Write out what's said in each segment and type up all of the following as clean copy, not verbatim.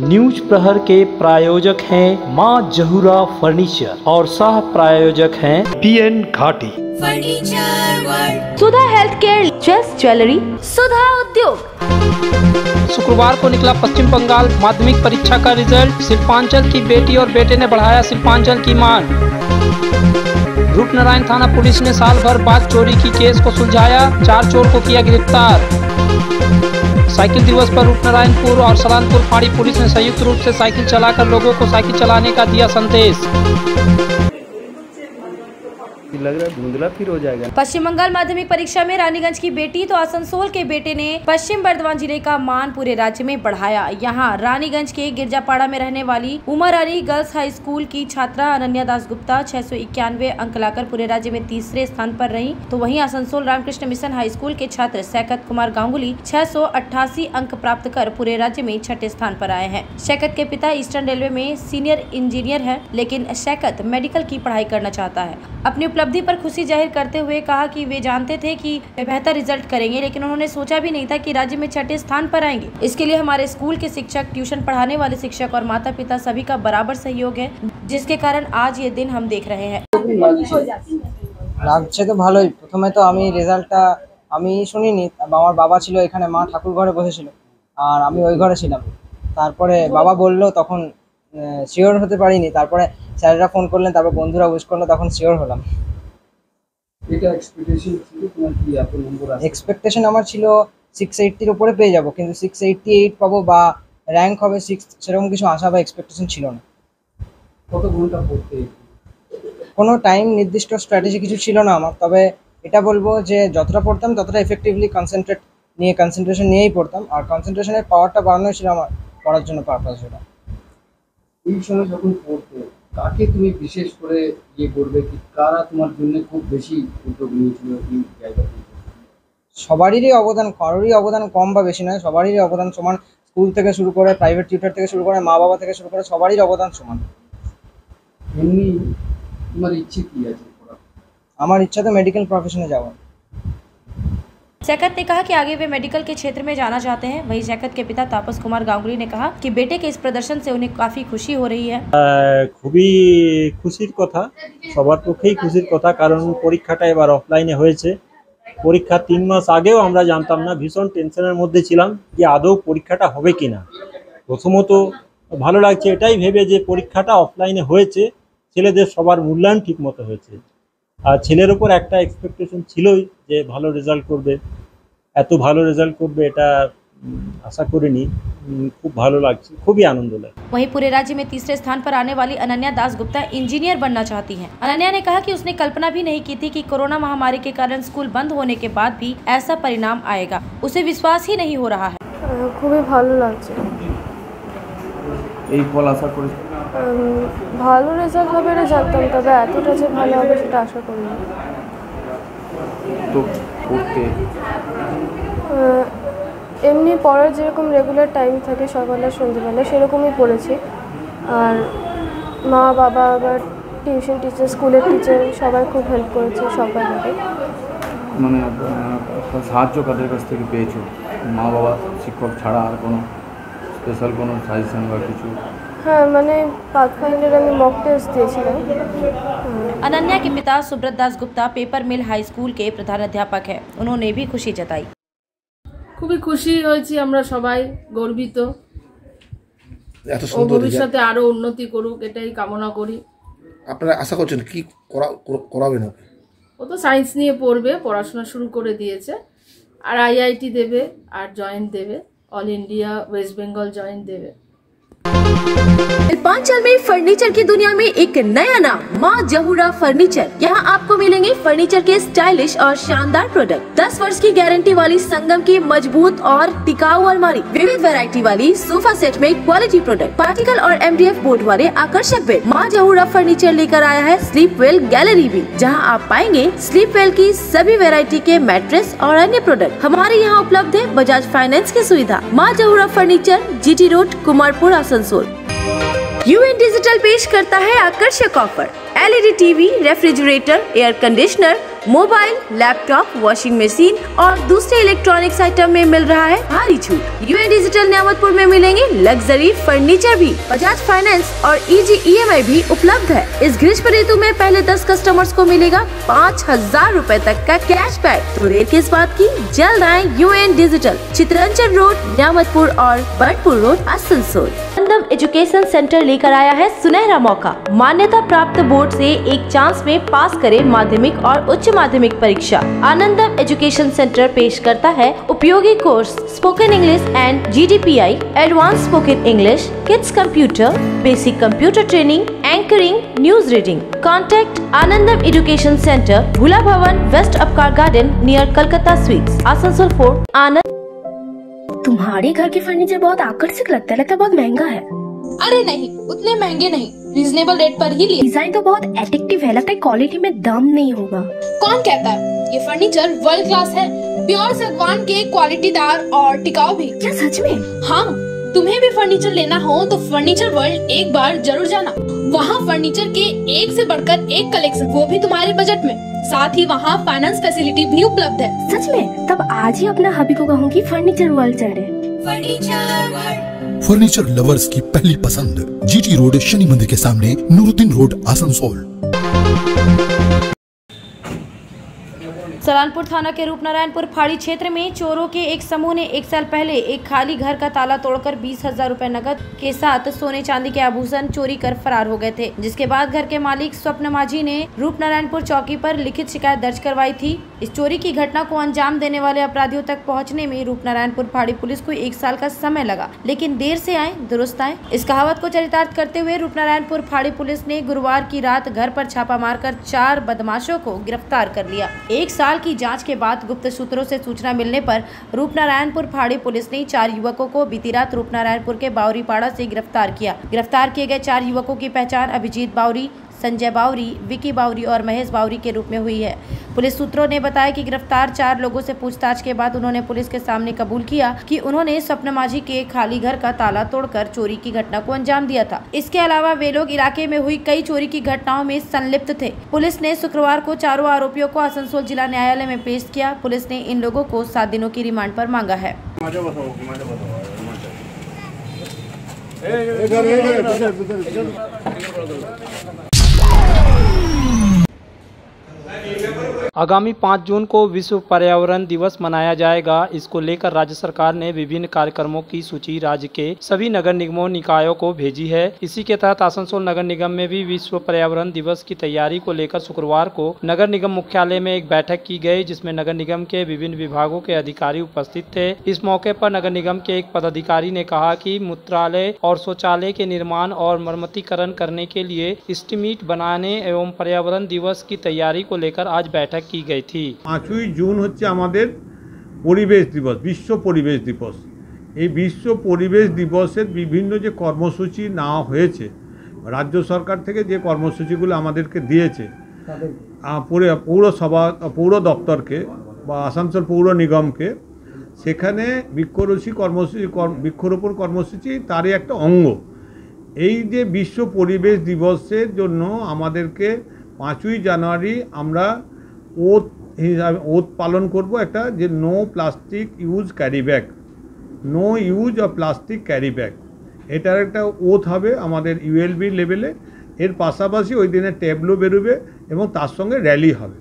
News प्रहर के प्रायोजक हैं मां जहूरा फर्नीचर और सह प्रायोजक हैं PN घाटी फर्नीचर, सुधा हेल्थ केयर, चेस ज्वेलरी, सुधा उद्योग। शुक्रवार को निकला पश्चिम बंगाल माध्यमिक परीक्षा का रिजल्ट। शिल्पांचल की बेटी और बेटे ने बढ़ाया शिल्पांचल की मान। रूपनारायण थाना पुलिस ने साल भर बाद चोरी की केस को सुलझाया, 4 चोर को किया गिरफ्तार। साइकिल दिवस पर रूपनारायणपुर और सलानपुर फाड़ी पुलिस ने संयुक्त रूप से साइकिल चलाकर लोगों को साइकिल चलाने का दिया संदेश। लग रहा है धुंधला फिर हो जाएगा। पश्चिम बंगाल माध्यमिक परीक्षा में रानीगंज की बेटी तो आसनसोल के बेटे ने पश्चिम बर्धमान जिले का मान पूरे राज्य में बढ़ाया। यहाँ रानीगंज के गिरजापाड़ा में रहने वाली उमा रानी गर्ल्स हाई स्कूल की छात्रा अनन्या दास गुप्ता 691 अंक लाकर पूरे राज्य में तीसरे स्थान पर रही, तो वहीं Asansol Ramakrishna Mission high school के छात्र शैकत कुमार गांगुली 688 अंक प्राप्त कर पूरे राज्य में छठे स्थान पर आए हैं। शैकत के पिता ईस्टर्न रेलवे में सीनियर इंजीनियर है, लेकिन शैकत मेडिकल की पढ़ाई करना चाहता है। अपनी उपलब्धि पर खुशी जाहिर करते हुए कहा कि वे जानते थे कि वे बेहतर रिजल्ट करेंगे, लेकिन उन्होंने सोचा भी नहीं था कि राज्य में छठे स्थान पर आएंगे। इसके लिए हमारे स्कूल के शिक्षक, ट्यूशन पढ़ाने वाले शिक्षक और माता पिता सभी का बराबर सहयोग है, जिसके कारण आज ये दिन हम देख रहे हैं। লাগছে তো ভালোই। প্রথমে তো আমি রেজাল্টটা আমি শুনিনি, আমার বাবা ছিল এখানে, মা ঠাকুর ঘরে বসেছিল আর আমি ওই ঘরে ছিলাম। তারপরে বাবা বললো, তখন শিওর হতে পারিনি। তারপরে স্যাররা ফোন করলেন, তারপর বন্ধুরা উইশ করলো, তখন শিওর হলাম। এটা এক্সপেকটেশন ছিল তোমার, কি এত নম্বর আসবে? এক্সপেকটেশন আমার ছিল 680 এর উপরে পেয়ে যাব, কিন্তু 688 পাবো বা র্যাঙ্ক হবে 6, সেরকম কিছু আশা বা এক্সপেকটেশন ছিল না। কত ঘন্টা পড়তে? কোনো টাইম নির্দিষ্ট স্ট্র্যাটেজি কিছু ছিল না আমার, তবে এটা বলবো যে যতটা পড়তাম ততটা এফেক্টিভলি কনসেন্ট্রেশন নিয়েই পড়তাম, আর কনসেন্ট্রেশনের পাওয়ারটা বাড়ানোই ছিল আমার পড়ার জন্য পারপাস। ওটা এই সময় যখন পড়তে কাকে তুমি বিশেষ করে করবে, কি কারা তোমার জন্য খুব বেশি উদ্যোগ নিয়েছিল এই জায়গাতে? সবারই অবদান, কারোরই অবদান কম বা বেশি নয়, সবারই অবদান সমান। স্কুল থেকে শুরু করে, প্রাইভেট টিউটর থেকে শুরু করে, মা বাবা থেকে শুরু করে সবারই অবদান সমান। এমনি তোমার ইচ্ছে কি আছে? আমার ইচ্ছা তো মেডিকেল প্রফেশনে যাওয়ার। शैकत ने कहा कि आगे वे मेडिकल के क्षेत्र में जाना चाहते हैं। वहीं शैकत के पिता तापस कुमार गांगुली ने कहा कि बेटे के इस प्रदर्शन से उन्हें काफी खुशी हो रही है। খুবই খুশির কথা, সবার পক্ষেই খুশির কথা, কারণ পরীক্ষাটা এবার অফলাইনে হয়েছে। পরীক্ষা 3 মাস আগেও আমরা জানতাম না, ভীষণ টেনশনের মধ্যে ছিলাম যে আদৌ পরীক্ষাটা হবে কিনা। প্রথমত ভালো লাগছে এটাই ভেবে যে পরীক্ষাটা অফলাইনে হয়েছে, ছেলেদের সবার মূল্যায়ন ঠিকমতো হয়েছে। আর ছেলের উপর একটা এক্সপেকটেশন ছিলই যে ভালো রেজাল্ট করবে, এত ভালো রেজাল্ट করবে এটা आशा करिनी। खूब भालो लागছে, खूब ही आनंद लगे। वहीं पूरे राज्य में तीसरे स्थान पर आने वाली अनन्या दास गुप्ता इंजीनियर बनना चाहती हैं। अनन्या ने कहा कि उसने कल्पना भी नहीं की थी कि कोरोना महामारी के कारण स्कूल बंद होने के बाद भी ऐसा परिणाम आएगा। उसे विश्वास ही नहीं हो रहा है। खूबই ভালো লাগছে। এই ফল আশা করি ভালো রেজাল্ট হবে না জানতাম, তবে এতটা যে ভালো হবে সেটা আশা করিনি। তো পড়তে এমনি পড়ার যেরকম রেগুলার টাইম থাকে সকালে সন্ধ্যেবেলা সেরকমই পড়েছি। আর মা বাবা আবার টিউশন টিচার, স্কুলের টিচার সবাই খুব হেল্প করেছে সবাই মিলে। মানে সাহায্য কাদের কাছ থেকে পেয়েছো? মা বাবা শিক্ষক ছাড়া আর কোনো স্পেশাল কোনো সাজেশন বা কিছু? हाँ, मैंने पाथफाइंडर में मॉक टेस्ट दिए। अनन्या के पिता सुब्रत दास गुप्ता पेपर मिल हाई स्कूल के प्रधानाध्यापक है। उन्होंने भी खुशी जताई। খুবই খুশি হয়েছি, আমরা সবাই গর্বিত। ভবিষ্যতে আরো উন্নতি করুক এটাই কামনা করি। আপনারা আশা করছেন কি করাবেন? ও তো সায়েন্স নিয়ে পড়বে, পড়াশোনা শুরু করে দিয়েছে, আর আইআইটি দেবে, আর জয়েন্ট দেবে, all India West Bengal joint देवे। शिल्पांचल में फर्नीचर की दुनिया में एक नया नाम मां जहूरा फर्नीचर। यहाँ आपको मिलेंगे फर्नीचर के स्टाइलिश और शानदार प्रोडक्ट। 10 वर्ष की गारंटी वाली संगम की मजबूत और टिकाऊ अलमारी, विविध वैरायटी वाली सोफा सेट में क्वालिटी प्रोडक्ट, पार्टिकल और MDF बोर्ड वाले आकर्षक बेड। मां जहूरा फर्नीचर लेकर आया है स्लीप वेल गैलरी भी, जहाँ आप पाएंगे स्लीप वेल की सभी वैरायटी के मैट्रेस और अन्य प्रोडक्ट। हमारे यहाँ उपलब्ध है बजाज फाइनेंस की सुविधा। Maa Jahura furniture, GT road, Kumarpur, Asansol. UN digital पेश करता है आकर्षक offer. LED TV, refrigerator, air conditioner, mobile, laptop, washing machine और दूसरे इलेक्ट्रॉनिक्स आइटम में मिल रहा है भारी छूट। यूएन डिजिटल न्यामतपुर में मिलेंगे लग्जरी फर्नीचर भी। बजाज फाइनेंस और इजी EMI भी उपलब्ध है। इस ग्रीष्म ऋतु में पहले 10 कस्टमर्स को मिलेगा 5000 रूपए तक का कैशबैक। तो देर किस बात की, जल्द आए यूएन डिजिटल, चित्रंचन रोड, न्यामतपुर और बर्डपुर रोड, आसनसोल। आनंदम एजुकेशन सेंटर लेकर आया है सुनहरा मौका। मान्यता प्राप्त बोर्ड से एक चांस में पास करें माध्यमिक और उच्च माध्यमिक परीक्षा। आनंदम एजुकेशन सेंटर पेश करता है उपयोगी course spoken English and GDPI, advance spoken English, kids computer, basic computer training, anchoring, news reading. Contact Anandam education centre, Bhula Bhawan, west Upkar garden, near Calcutta sweets, Asansol 4। आनंद। तुम्हारे घर के फर्नीचर बहुत आकर्षक लगता है बहुत महंगा है। अरे नहीं, उतने महंगे नहीं, रीजनेबल रेट पर ही लिए। डिजाइन तो बहुत एट्रैक्टिव है, लगता है क्वालिटी में दम नहीं होगा। कौन कहता है? ये फर्नीचर वर्ल्ड क्लास है, प्योर सागवान के, क्वालिटीदार और टिकाऊ भी। क्या सच में? हाँ, तुम्हें भी फर्नीचर लेना हो तो फर्नीचर वर्ल्ड एक बार जरूर जाना। वहाँ फर्नीचर के एक से बढ़कर एक कलेक्शन, वो भी तुम्हारे बजट में। साथ ही वहाँ फाइनेंस फैसिलिटी भी उपलब्ध है। सच में? तब आज ही अपना हबी को कहूँगी फर्नीचर वर्ल्ड चले। फर्नीचर लवर्स की पहली पसंद, GT रोड, शनि मंदिर के सामने, नूरुद्दीन रोड, आसनसोल। सलानपुर थाना के रूपनारायणपुर फाड़ी क्षेत्र में चोरों के एक समूह ने 1 साल पहले एक खाली घर का ताला तोड़कर 20,000 रुपए नकद के साथ सोने चांदी के आभूषण चोरी कर फरार हो गए थे, जिसके बाद घर के मालिक स्वप्न माझी ने रूपनारायणपुर चौकी पर लिखित शिकायत दर्ज करवाई थी। इस चोरी की घटना को अंजाम देने वाले अपराधियों तक पहुँचने में रूपनारायणपुर फाड़ी पुलिस को 1 साल का समय लगा, लेकिन देर से आए दुरुस्त आए। इस कहावत को चरितार्थ करते हुए रूपनारायणपुर फाड़ी पुलिस ने गुरुवार की रात घर पर छापा मारकर 4 बदमाशों को गिरफ्तार कर लिया। 1 साल की जांच के बाद गुप्त सूत्रों से सूचना मिलने पर रूपनारायणपुर फाड़ी पुलिस ने 4 युवकों को बीती रात रूपनारायणपुर के बावरीपाड़ा से गिरफ्तार किया। गिरफ्तार किए गए 4 युवकों की पहचान अभिजीत बावरी, संजय बावरी, विकी बावरी और महेश बावरी के रूप में हुई है। पुलिस सूत्रों ने बताया कि गिरफ्तार 4 लोगों से पूछताछ के बाद उन्होंने पुलिस के सामने कबूल किया कि उन्होंने स्वप्न माझी के खाली घर का ताला तोड़कर चोरी की घटना को अंजाम दिया था। इसके अलावा वे लोग इलाके में हुई कई चोरी की घटनाओं में संलिप्त थे। पुलिस ने शुक्रवार को चारों आरोपियों को आसनसोल जिला न्यायालय में पेश किया। पुलिस ने इन लोगों को 7 दिनों की रिमांड पर मांगा है। आगामी 5 जून को विश्व पर्यावरण दिवस मनाया जाएगा। इसको लेकर राज्य सरकार ने विभिन्न कार्यक्रमों की सूची राज्य के सभी नगर निगमों निकायों को भेजी है। इसी के तहत आसनसोल नगर निगम में भी विश्व पर्यावरण दिवस की तैयारी को लेकर शुक्रवार को नगर निगम मुख्यालय में एक बैठक की गई, जिसमें नगर निगम के विभिन्न विभागों के अधिकारी उपस्थित थे। इस मौके पर नगर निगम के एक पदाधिकारी ने कहा कि मूत्रालय और शौचालय के निर्माण और मरम्मतीकरण करने के लिए एस्टीमेट बनाने एवं पर्यावरण दिवस की तैयारी को लेकर आज बैठक की गई थी। 5ই জুন হচ্ছে আমাদের পরিবেশ দিবস, বিশ্ব পরিবেশ দিবস। এই বিশ্ব পরিবেশ দিবসের বিভিন্ন যে কর্মসূচি নেওয়া হয়েছে, রাজ্য সরকার থেকে যে কর্মসূচিগুলো আমাদেরকে দিয়েছে, পৌরসভা পৌর দপ্তরকে বা আসানসোল পৌর নিগমকে, সেখানে বৃক্ষরোপণ কর্মসূচি তারই একটা অঙ্গ। এই যে বিশ্ব পরিবেশ দিবসের জন্য আমাদেরকে 5ই জানুয়ারি আমরা ওথ পালন করব, একটা যে no plastic use carry bag, no use of plastic carry bag, এটার একটা ওথ হবে আমাদের ULB লেভেলে। এর পাশাপাশি ওই দিনে ট্যাবলো বেরোবে এবং তার সঙ্গে র্যালি হবে।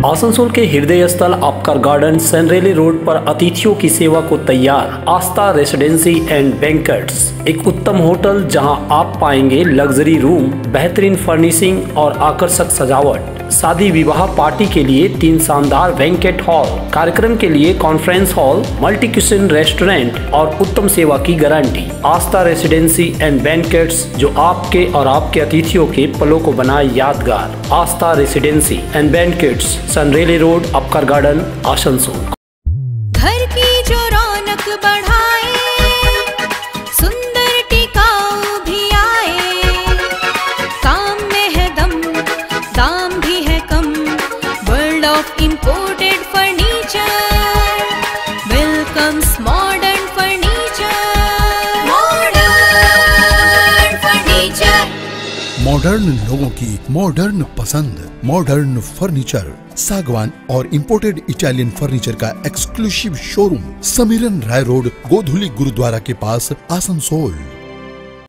आसनसोल के हृदय स्थल अपकर गार्डन सनरेली रोड पर अतिथियों की सेवा को तैयार आस्था रेसिडेंसी एंड बैंक्वेट्स, एक उत्तम होटल जहां आप पाएंगे लग्जरी रूम, बेहतरीन फर्निशिंग और आकर्षक सजावट। शादी विवाह पार्टी के लिए 3 शानदार बैंक्वेट हॉल, कार्यक्रम के लिए conference hall, multi kitchen restaurant और उत्तम सेवा की guarantee. Aastha residency and banquets, जो आपके और आपके अतिथियों के पलों को बनाए यादगार। Aastha residency and banquets, Senraleigh road, Upkar garden, Asansol. घर की जो रौनक बढ़ाए, सुंदर टिकाऊ भी आए, काम में है दम, दाम भी है कम, world of imported furniture, welcomes modern furniture, modern furniture. Modern लोगों की मॉडर्न पसंद, मॉडर्न फर्नीचर, सागवान और इंपोर्टेड इटालियन फर्नीचर का exclusive showroom, Samiran Roy road, Godhuli Gurudwara के पास, आसनसोल।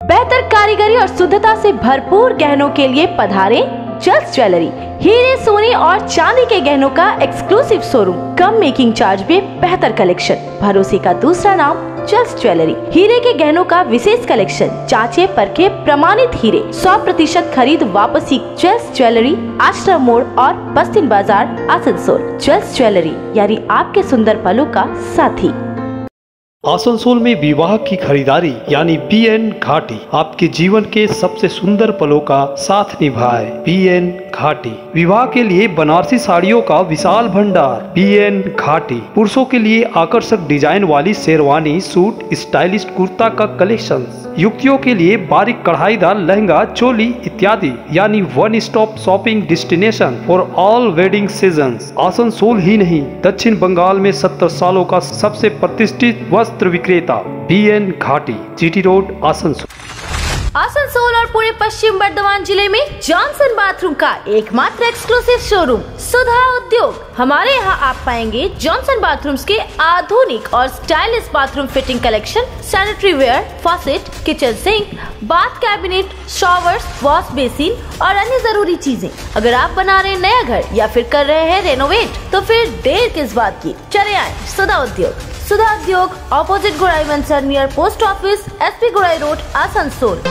बेहतर कारीगरी और शुद्धता से भरपूर गहनों के लिए पधारें जल्स ज्वेलरी। हीरे, सोने और चांदी के गहनों का एक्सक्लूसिव शोरूम, कम मेकिंग चार्ज में बेहतर कलेक्शन, भरोसे का दूसरा नाम जल्स ज्वेलरी। हीरे के गहनों का विशेष कलेक्शन, जांचे परखे प्रमाणित हीरे, 100% खरीद वापसी। जल्स ज्वेलरी, आश्रम मोड़ और बस्तिन बाजार, आसनसोल। जल्स ज्वेलरी यानी आपके सुंदर पलों का साथी। आसनसोल में विवाह की खरीदारी यानी BN घाटी आपके जीवन के सबसे सुंदर पलों का साथ निभाए। BN घाटी विवाह के लिए बनारसी साड़ियों का विशाल भंडार। BN घाटी पुरुषों के लिए आकर्षक डिजाइन वाली शेरवानी, सूट, स्टाइलिश कुर्ता का कलेक्शन, युवतियों के लिए बारीक कढ़ाईदार लहंगा, चोली इत्यादि यानी one stop shopping destination for all wedding seasons. Asansol ही नहीं, दक्षिण बंगाल में 70 सालों का सबसे प्रतिष्ठित वस्त्र विक्रेता BN घाटी, GT रोड, आसनसोल। आसनसोल और पूरे पश्चिम बर्धमान जिले में जॉनसन बाथरूम का एकमात्र एक्सक्लूसिव शोरूम सुधा उद्योग। हमारे यहाँ आप पाएंगे जॉनसन बाथरूम्स के आधुनिक और stylish bathroom fitting collection, sanitary ware, faucet, kitchen sink, bath cabinet, showers, wash basin और अन्य जरूरी चीजें। अगर आप बना रहे हैं नया घर या फिर कर रहे हैं रेनोवेट तो फिर देर किस बात की, चले आए सुधा उद्योग। सुधा उद्योग ऑपोजिट गोराई मंसर नियर पोस्ट ऑफिस, SP गोराई रोड, आसनसोल।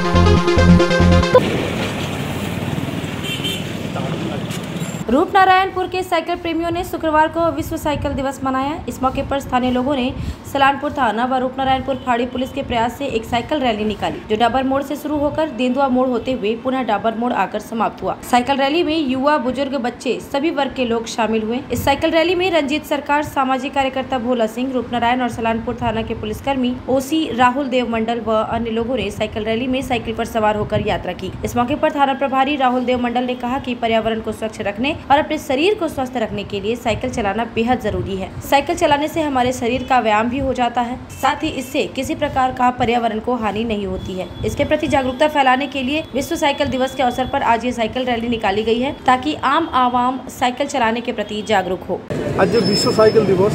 रूपनारायणपुर के साइकिल प्रेमियों ने शुक्रवार को विश्व साइकिल दिवस मनाया। इस मौके पर स्थानीय लोगों ने सलानपुर थाना व रूपनारायणपुर फाड़ी पुलिस के प्रयास से एक साइकिल रैली निकाली, जो डाबर मोड़ से शुरू होकर तेंदुआ मोड़ होते हुए पुनः डाबर मोड़ आकर समाप्त हुआ। साइकिल रैली में युवा, बुजुर्ग, बच्चे, सभी वर्ग के लोग शामिल हुए। इस साइकिल रैली में रंजीत सरकार, सामाजिक कार्यकर्ता भोला सिंह, रूपनारायण और सलानपुर थाना के पुलिसकर्मी OC राहुल देव मंडल व अन्य लोगों ने साइकिल रैली में साइकिल पर सवार होकर यात्रा की। इस मौके पर थाना प्रभारी राहुल देव मंडल ने कहा कि पर्यावरण को स्वच्छ रखने और अपने शरीर को स्वस्थ रखने के लिए साइकिल चलाना बेहद जरूरी है। साइकिल चलाने से हमारे शरीर का व्यायाम भी हो जाता है, साथ ही इससे किसी प्रकार का पर्यावरण को हानि नहीं होती है। इसके प्रति जागरूकता फैलाने के लिए विश्व साइकिल दिवस के अवसर पर आज ये साइकिल रैली निकाली गई है, ताकि आम आवाम साइकिल चलाने के प्रति जागरूक हो। आज विश्व साइकिल दिवस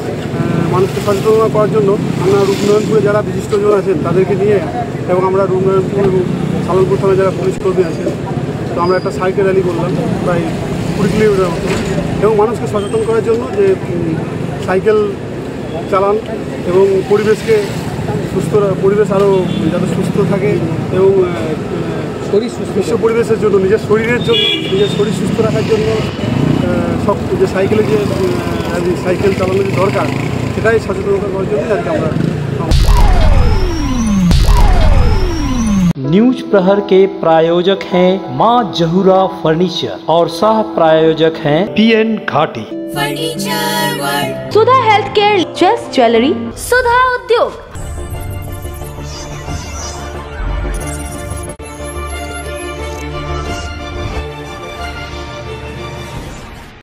মানুষকে সচেতন করার জন্য আমরা রূপনারায়ণপুরে যারা বিশিষ্টজন আছেন তাদেরকে নিয়ে এবং আমরা রূপনারায়ণপুর এবং সালনপুর থানায় যারা পুলিশ কর্মী আছেন, তো আমরা একটা সাইকেল র্যালি করলাম প্রায় 20 কিলোমিটার মতো, এবং মানুষকে সচেতন করার জন্য যে সাইকেল চালান এবং পরিবেশকে পরিবেশ আরও যাতে সুস্থ থাকে এবং বিশ্ব পরিবেশের জন্য নিজের শরীরের জন্য নিজের শরীর সুস্থ রাখার জন্য সব যে সাইকেলে যে সাইকেল চালানো যে দরকার সেটাই সচেতনতা করার জন্য আজকে আমরা। न्यूज प्रहर के प्रायोजक हैं मां जहूरा फर्नीचर और सह प्रायोजक हैं BN घाटी। फर्नीचर वर्ल्ड, सुधा हेल्थ केयर, जल्स ज्वेलरी, सुधा उद्योग।